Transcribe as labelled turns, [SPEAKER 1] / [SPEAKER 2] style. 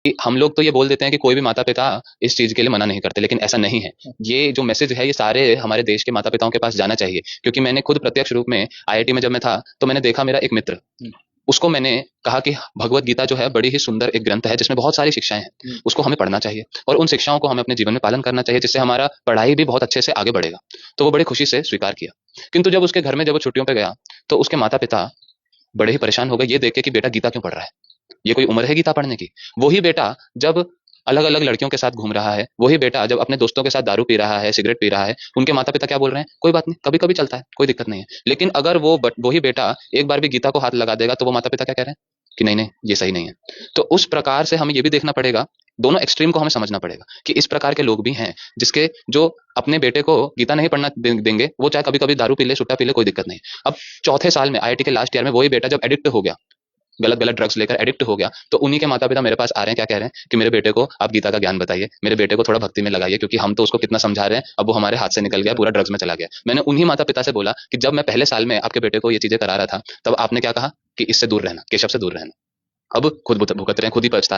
[SPEAKER 1] कि हम लोग तो ये बोल देते हैं कि कोई भी माता पिता इस चीज के लिए मना नहीं करते, लेकिन ऐसा नहीं है। ये जो मैसेज है ये सारे हमारे देश के माता पिताओं के पास जाना चाहिए, क्योंकि मैंने खुद प्रत्यक्ष रूप में आईआईटी में जब मैं था तो मैंने देखा, मेरा एक मित्र, उसको मैंने कहा कि भगवत गीता जो है बड़ी ही सुंदर एक ग्रंथ है जिसमें बहुत सारी शिक्षाएं हैं, उसको हमें पढ़ना चाहिए और उन शिक्षाओं को हमें अपने जीवन में पालन करना चाहिए, जिससे हमारा पढ़ाई भी बहुत अच्छे से आगे बढ़ेगा। तो वो बड़े खुशी से स्वीकार किया। किंतु जब उसके घर में जब वो छुट्टियों पे गया तो उसके माता पिता बड़े ही परेशान हो गए ये देख के कि बेटा गीता क्यों पढ़ रहा है, ये कोई उम्र है गीता पढ़ने की। वही बेटा जब अलग अलग लड़कियों के साथ घूम रहा है, वही बेटा जब अपने दोस्तों के साथ दारू पी रहा है, सिगरेट पी रहा है, उनके माता पिता क्या बोल रहे हैं, कोई बात नहीं, कभी कभी चलता है, कोई दिक्कत नहीं है। लेकिन अगर वही बेटा एक बार भी गीता को हाथ लगा देगा तो वो माता पिता क्या कह रहे हैं कि नहीं नहीं ये सही नहीं है। तो उस प्रकार से हमें ये भी देखना पड़ेगा, दोनों एक्सट्रीम को हमें समझना पड़ेगा कि इस प्रकार के लोग भी हैं जिसके जो अपने बेटे को गीता नहीं पढ़ना देंगे, वो चाहे कभी कभी दारू पी ले, सुट्टा पी ले, कोई दिक्कत नहीं। अब चौथे साल में आईआईटी के लास्ट ईयर में वही बेटा जब एडिक्ट हो गया, गलत गलत ड्रग्स लेकर एडिक्ट हो गया, तो उन्हीं के माता पिता मेरे पास आ रहे हैं, क्या कह रहे हैं कि मेरे बेटे को आप गीता का ज्ञान बताइए, मेरे बेटे को थोड़ा भक्ति में लगाइए, क्योंकि हम तो उसको कितना समझा रहे हैं, अब वो हमारे हाथ से निकल गया, पूरा ड्रग्स में चला गया। मैंने उन्हीं माता पिता से बोला कि जब मैं पहले साल में आपके बेटे को ये चीजें करा रहा था तब आपने क्या कहा कि इससे दूर रहना, केशव से दूर रहना। अब खुद भुगत रहे हैं, खुद ही पछता